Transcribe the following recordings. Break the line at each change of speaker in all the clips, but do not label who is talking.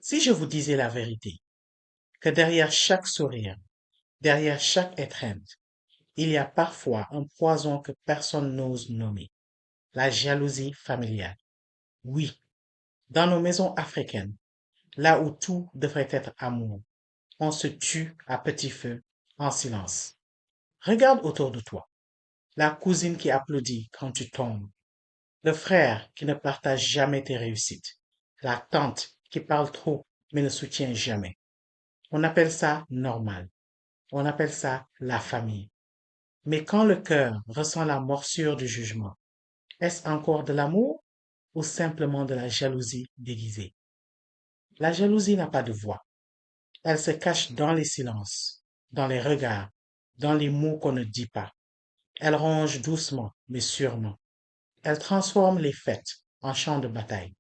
Si je vous disais la vérité, que derrière chaque sourire, derrière chaque étreinte, il y a parfois un poison que personne n'ose nommer, la jalousie familiale. Oui, dans nos maisons africaines, là où tout devrait être amour, on se tue à petit feu, en silence. Regarde autour de toi, la cousine qui applaudit quand tu tombes, le frère qui ne partage jamais tes réussites, la tante qui parle trop mais ne soutient jamais. On appelle ça normal. On appelle ça la famille. Mais quand le cœur ressent la morsure du jugement, est-ce encore de l'amour ou simplement de la jalousie déguisée? La jalousie n'a pas de voix. Elle se cache dans les silences, dans les regards, dans les mots qu'on ne dit pas. Elle ronge doucement mais sûrement. Elle transforme les fêtes en champs de bataille,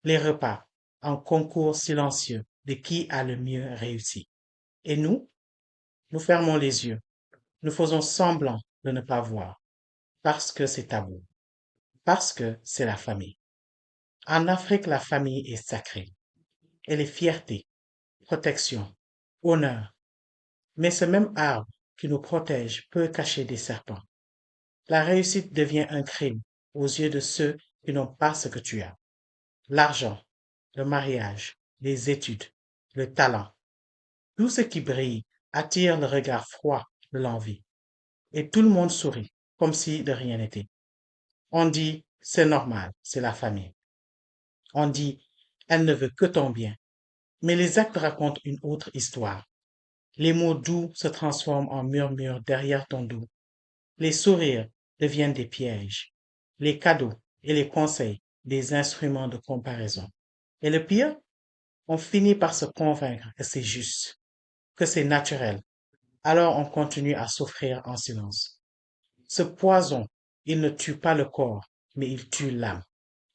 les repas en concours silencieux de qui a le mieux réussi. Et nous fermons les yeux, nous faisons semblant de ne pas voir, parce que c'est tabou, parce que c'est la famille. En Afrique, la famille est sacrée. Elle est fierté, protection, honneur. Mais ce même arbre qui nous protège peut cacher des serpents. La réussite devient un crime aux yeux de ceux qui n'ont pas ce que tu as. L'argent, le mariage, les études, le talent, tout ce qui brille attire le regard froid de l'envie. Et tout le monde sourit, comme si de rien n'était. On dit, c'est normal, c'est la famille. On dit, elle ne veut que ton bien. Mais les actes racontent une autre histoire. Les mots doux se transforment en murmures derrière ton dos. Les sourires deviennent des pièges. Les cadeaux et les conseils des instruments de comparaison. Et le pire, on finit par se convaincre que c'est juste, que c'est naturel. Alors on continue à souffrir en silence. Ce poison, il ne tue pas le corps, mais il tue l'âme.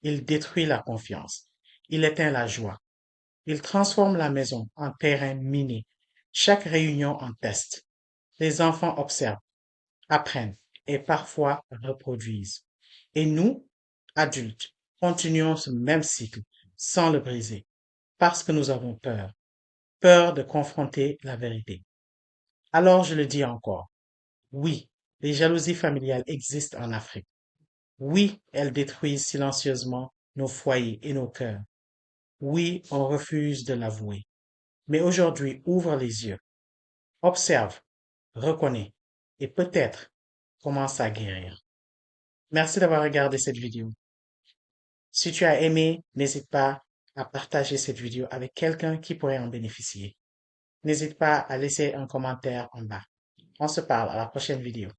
Il détruit la confiance. Il éteint la joie. Il transforme la maison en terrain miné. Chaque réunion en test. Les enfants observent, apprennent et parfois reproduisent. Et nous, adultes, continuons ce même cycle sans le briser parce que nous avons peur, peur de confronter la vérité. Alors je le dis encore, oui, les jalousies familiales existent en Afrique. Oui, elles détruisent silencieusement nos foyers et nos cœurs. Oui, on refuse de l'avouer. Mais aujourd'hui, ouvre les yeux, observe, reconnais et peut-être commence à guérir. Merci d'avoir regardé cette vidéo. Si tu as aimé, n'hésite pas à partager cette vidéo avec quelqu'un qui pourrait en bénéficier. N'hésite pas à laisser un commentaire en bas. On se parle à la prochaine vidéo.